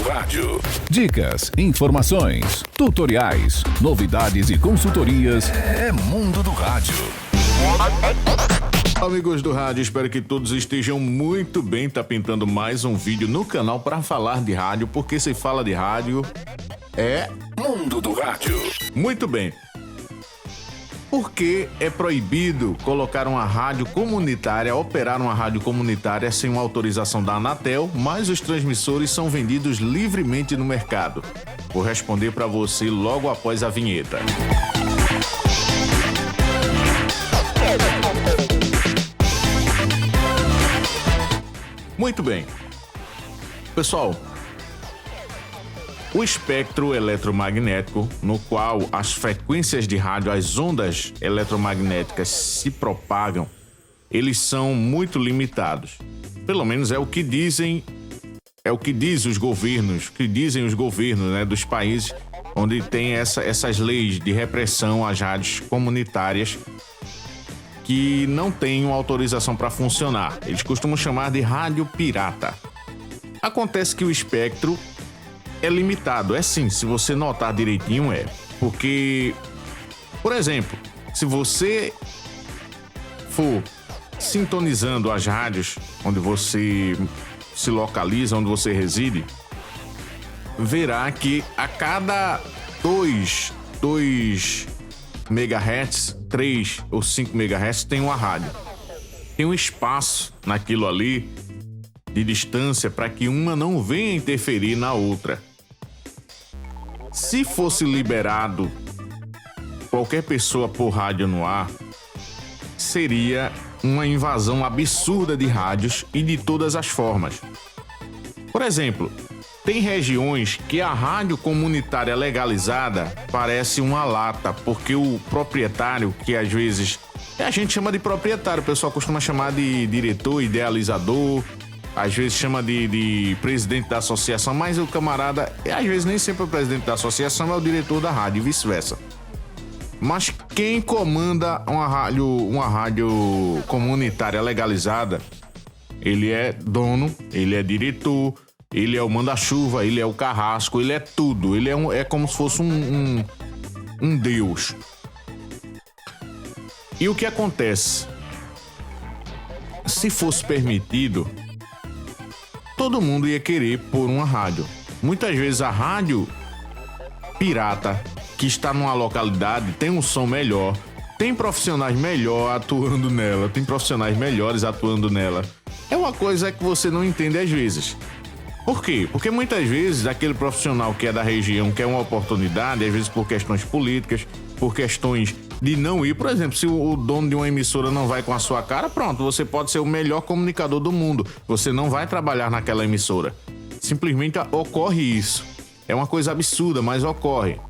Rádio. Dicas, informações, tutoriais, novidades e consultorias. É Mundo do Rádio. Amigos do rádio, espero que todos estejam muito bem. Tá pintando mais um vídeo no canal para falar de rádio, porque se fala de rádio é Mundo do Rádio. Muito bem. Por que é proibido colocar uma rádio comunitária, operar uma rádio comunitária sem uma autorização da Anatel, mas os transmissores são vendidos livremente no mercado? Vou responder para você logo após a vinheta. Muito bem. Pessoal, o espectro eletromagnético, no qual as frequências de rádio, as ondas eletromagnéticas se propagam, eles são muito limitados. Pelo menos é o que dizem os governos, né, dos países onde tem essas leis de repressão às rádios comunitárias que não têm uma autorização para funcionar. Eles costumam chamar de rádio pirata. Acontece que o espectro é limitado, é sim, se você notar direitinho porque, por exemplo, se você for sintonizando as rádios onde você se localiza, onde você reside, verá que a cada 2 MHz, 3 ou 5 MHz tem uma rádio. Tem um espaço naquilo ali de distância para que uma não venha interferir na outra. Se fosse liberado qualquer pessoa por rádio no ar, seria uma invasão absurda de rádios e de todas as formas. Por exemplo, tem regiões que a rádio comunitária legalizada parece uma lata, porque o proprietário, que às vezes a gente chama de proprietário, o pessoal costuma chamar de diretor, idealizador, às vezes chama de presidente da associação, mas o camarada, às vezes nem sempre o presidente da associação é o diretor da rádio e vice-versa. Mas quem comanda uma rádio comunitária legalizada, ele é dono, ele é diretor, ele é o manda-chuva, ele é o carrasco, ele é tudo. Ele é como se fosse um deus. E o que acontece? Se fosse permitido, todo mundo ia querer pôr uma rádio. Muitas vezes a rádio pirata, que está numa localidade, tem um som melhor, tem profissionais melhores atuando nela, tem profissionais melhores atuando nela. É uma coisa que você não entende às vezes. Por quê? Porque muitas vezes aquele profissional que é da região quer uma oportunidade, às vezes por questões políticas, por questões de não ir. Por exemplo, se o dono de uma emissora não vai com a sua cara, pronto, você pode ser o melhor comunicador do mundo. Você não vai trabalhar naquela emissora. Simplesmente ocorre isso. É uma coisa absurda, mas ocorre.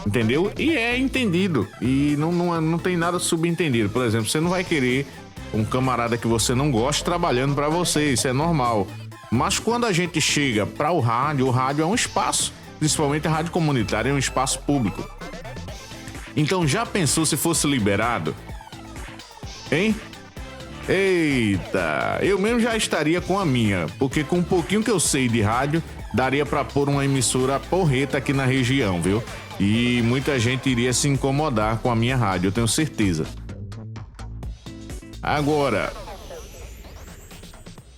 Entendeu? E é entendido. E não tem nada subentendido. Por exemplo, você não vai querer um camarada que você não gosta trabalhando para você. Isso é normal. Mas quando a gente chega para o rádio é um espaço, principalmente a rádio comunitária, é um espaço público. Então já pensou se fosse liberado? Hein? Eita, eu mesmo já estaria com a minha, porque com um pouquinho que eu sei de rádio, daria para pôr uma emissora porreta aqui na região, viu? E muita gente iria se incomodar com a minha rádio, eu tenho certeza. Agora,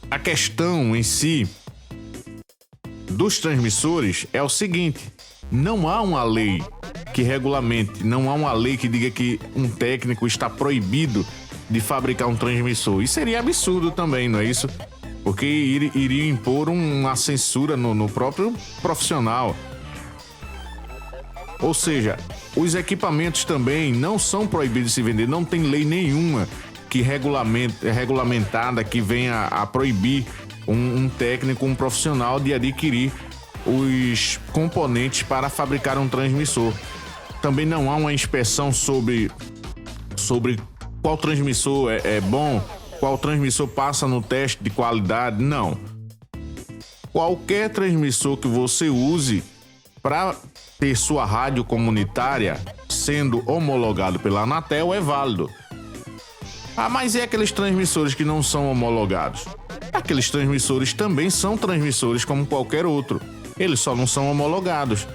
a questão em si dos transmissores é o seguinte: não há uma lei que regulamente, não há uma lei que diga que um técnico está proibido de fabricar um transmissor. Isso seria absurdo também, não é isso? Porque iria impor uma censura no próprio profissional. Ou seja, os equipamentos também não são proibidos de se vender, não tem lei nenhuma que regulamentada que venha a proibir um técnico, um profissional de adquirir os componentes para fabricar um transmissor. Também não há uma inspeção sobre qual transmissor é bom, qual transmissor passa no teste de qualidade, não. Qualquer transmissor que você use para ter sua rádio comunitária sendo homologado pela Anatel é válido. Ah, mas e aqueles transmissores que não são homologados? Aqueles transmissores também são transmissores como qualquer outro. eles só não são homologados.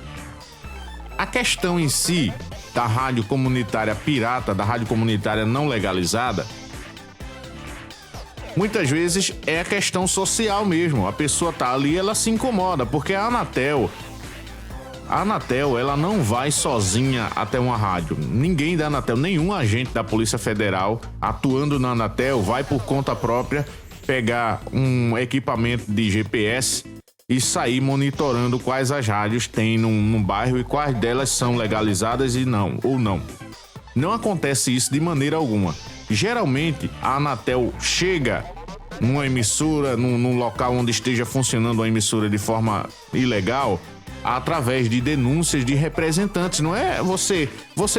A questão em si da rádio comunitária pirata, da rádio comunitária não legalizada, muitas vezes é a questão social mesmo. A pessoa tá ali, ela se incomoda, porque a Anatel, ela não vai sozinha até uma rádio. Ninguém da Anatel, nenhum agente da Polícia Federal atuando na Anatel vai por conta própria pegar um equipamento de GPS e sair monitorando quais as rádios tem num bairro e quais delas são legalizadas e não, ou não. Não acontece isso de maneira alguma. Geralmente, a Anatel chega numa emissora, num local onde esteja funcionando uma emissora de forma ilegal, através de denúncias de representantes. Não é você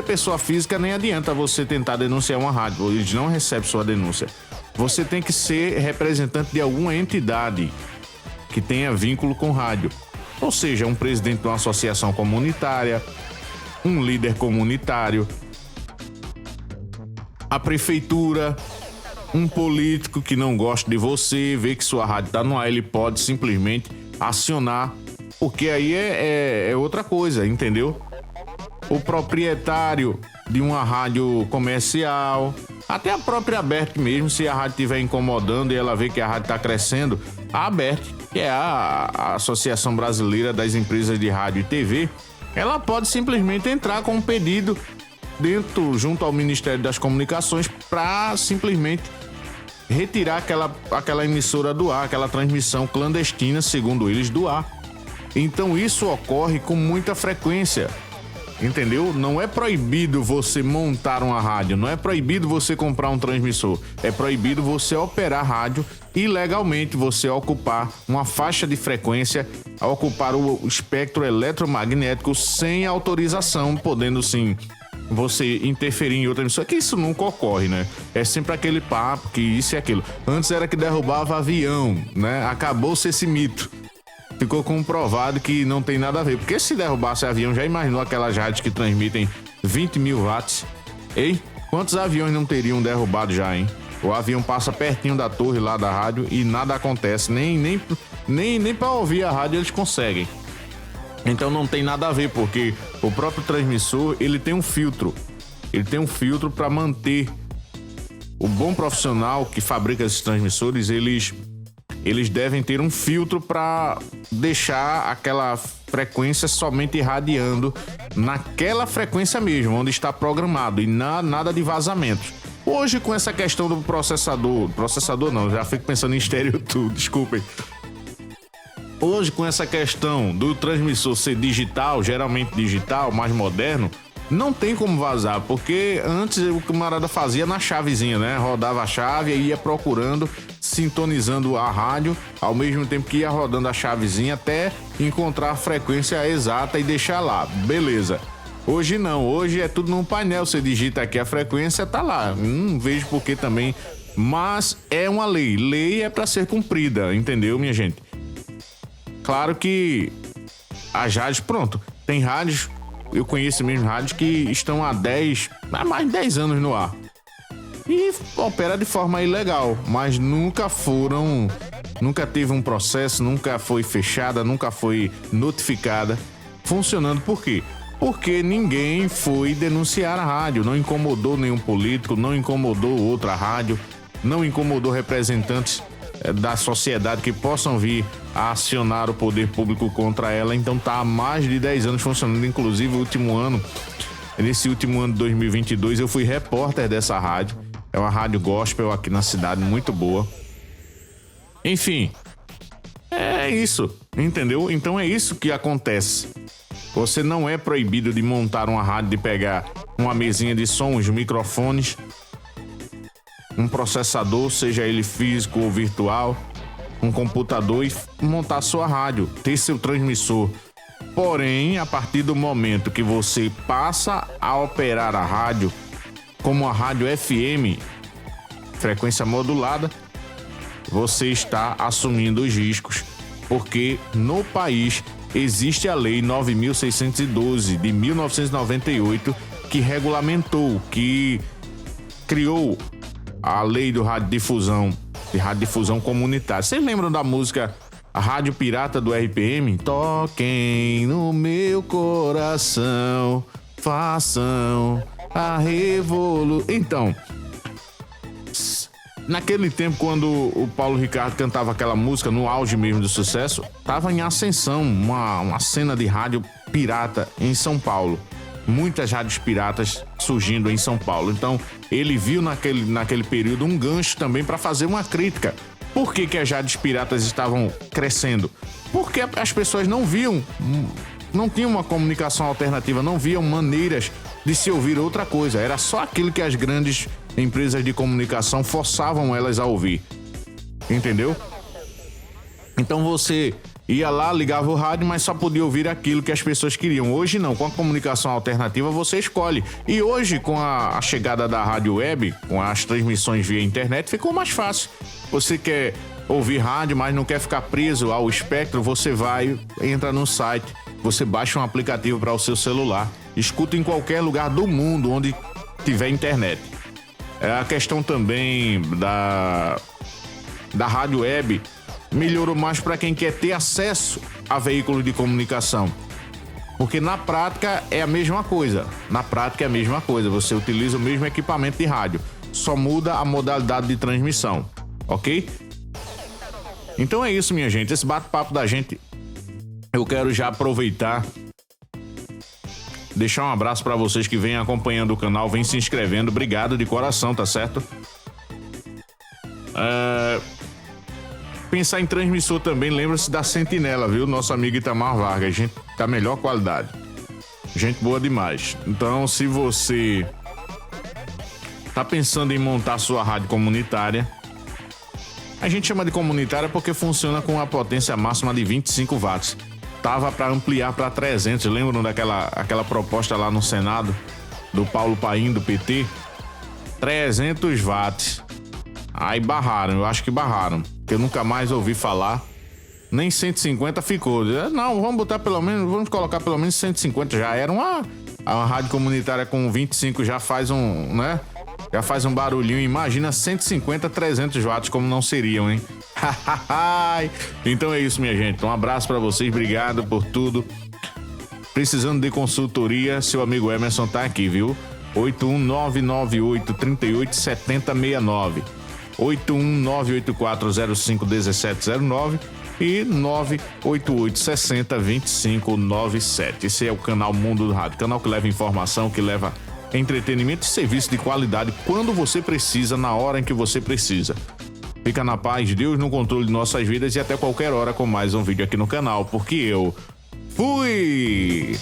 pessoa física, nem adianta você tentar denunciar uma rádio, eles não recebem sua denúncia. Você tem que ser representante de alguma entidade que tenha vínculo com rádio. Ou seja, um presidente de uma associação comunitária, um líder comunitário, a prefeitura, um político que não gosta de você, vê que sua rádio está no ar, ele pode simplesmente acionar, porque aí é outra coisa, entendeu? O proprietário de uma rádio comercial, até a própria Abert mesmo, se a rádio estiver incomodando e ela vê que a rádio está crescendo, a Abert, que é a Associação Brasileira das Empresas de Rádio e TV, ela pode simplesmente entrar com um pedido junto ao Ministério das Comunicações para simplesmente retirar aquela emissora do ar, aquela transmissão clandestina, segundo eles, do ar. Então isso ocorre com muita frequência, entendeu? Não é proibido você montar uma rádio, não é proibido você comprar um transmissor, é proibido você operar rádio ilegalmente, você ocupar uma faixa de frequência, ocupar o espectro eletromagnético sem autorização, podendo sim você interferir em outra emissora, que isso nunca ocorre, né? É sempre aquele papo que isso e aquilo. Antes era que derrubava avião, né? Acabou-se esse mito. Ficou comprovado que não tem nada a ver. Porque se derrubasse avião, já imaginou aquelas rádios que transmitem 20 mil watts? Ei, quantos aviões não teriam derrubado já, hein? O avião passa pertinho da torre lá da rádio e nada acontece. Nem para ouvir a rádio eles conseguem. Então não tem nada a ver, porque o próprio transmissor, ele tem um filtro. Ele tem um filtro para manter o bom profissional que fabrica esses transmissores, eles devem ter um filtro para deixar aquela frequência somente irradiando naquela frequência mesmo, onde está programado, e nada de vazamentos. Hoje, com essa questão do processador não, já fico pensando em estéreo tudo, desculpem. Hoje, com essa questão do transmissor ser digital, geralmente digital, mais moderno, não tem como vazar, porque antes o camarada fazia na chavezinha, né? Rodava a chave e ia procurando, sintonizando a rádio, ao mesmo tempo que ia rodando a chavezinha até encontrar a frequência exata e deixar lá. Beleza. Hoje não, hoje é tudo num painel, você digita aqui a frequência, tá lá. Não vejo por que também, mas é uma lei. Lei é para ser cumprida, entendeu, minha gente? Claro que as rádios, pronto, tem rádios, eu conheço mesmo rádios que estão há mais de 10 anos no ar. E opera de forma ilegal, mas nunca teve um processo, nunca foi fechada, nunca foi notificada, funcionando. Por quê? Porque ninguém foi denunciar a rádio, não incomodou nenhum político, não incomodou outra rádio, não incomodou representantes da sociedade que possam vir a acionar o poder público contra ela. Então tá há mais de 10 anos funcionando, inclusive nesse último ano de 2022 eu fui repórter dessa rádio, é uma rádio gospel aqui na cidade, muito boa. Enfim, é isso, entendeu? Então é isso que acontece. Você não é proibido de montar uma rádio, de pegar uma mesinha de som, os microfones, um processador, seja ele físico ou virtual, um computador e montar sua rádio, ter seu transmissor. Porém, a partir do momento que você passa a operar a rádio como a rádio FM, frequência modulada, você está assumindo os riscos, porque no país existe a Lei 9.612 de 1998 que regulamentou, que criou a lei de radiodifusão comunitária. Vocês lembram da música a rádio pirata do RPM, toquem no meu coração, façam a revolução. Então, naquele tempo, quando o Paulo Ricardo cantava aquela música, no auge mesmo do sucesso, tava em ascensão uma cena de rádio pirata em São Paulo. Muitas rádios piratas surgindo em São Paulo. Então, ele viu naquele período um gancho também para fazer uma crítica. Por que as rádios piratas estavam crescendo? Porque as pessoas não viam, não tinham uma comunicação alternativa, não viam maneiras de se ouvir outra coisa. Era só aquilo que as grandes empresas de comunicação forçavam elas a ouvir. Entendeu? Então você ia lá, ligava o rádio, mas só podia ouvir aquilo que as pessoas queriam. Hoje não, com a comunicação alternativa você escolhe. E hoje, com a chegada da rádio web, com as transmissões via internet, ficou mais fácil. Você quer ouvir rádio, mas não quer ficar preso ao espectro, você vai, entra no site, você baixa um aplicativo para o seu celular, escuta em qualquer lugar do mundo onde tiver internet. A questão também da rádio web melhorou mais para quem quer ter acesso a veículos de comunicação. Porque na prática é a mesma coisa. Você utiliza o mesmo equipamento de rádio. Só muda a modalidade de transmissão. Ok? Então é isso, minha gente. Esse bate-papo da gente, eu quero já aproveitar, deixar um abraço para vocês que vêm acompanhando o canal, vêm se inscrevendo. Obrigado de coração, tá certo? Pensar em transmissor também, lembra-se da Sentinela, viu? Nosso amigo Itamar Vargas, gente da melhor qualidade. Gente boa demais. Então, se você tá pensando em montar sua rádio comunitária, a gente chama de comunitária porque funciona com a potência máxima de 25 watts. Tava para ampliar para 300, lembram daquela proposta lá no Senado do Paulo Paim, do PT? 300 watts. Aí barraram, eu acho que barraram, porque eu nunca mais ouvi falar. Nem 150 ficou. Não, vamos colocar pelo menos 150. Já era uma rádio comunitária com 25, já faz né? Já faz um barulhinho. Imagina 150, 300 watts, como não seriam, hein? Então é isso, minha gente. Um abraço pra vocês, obrigado por tudo. Precisando de consultoria, seu amigo Emerson tá aqui, viu? 81998387069, 81984051709 e 988602597. Esse é o canal Mundo do Rádio, canal que leva informação, que leva entretenimento e serviço de qualidade quando você precisa, na hora em que você precisa. Fica na paz, Deus no controle de nossas vidas e até qualquer hora com mais um vídeo aqui no canal, porque eu fui!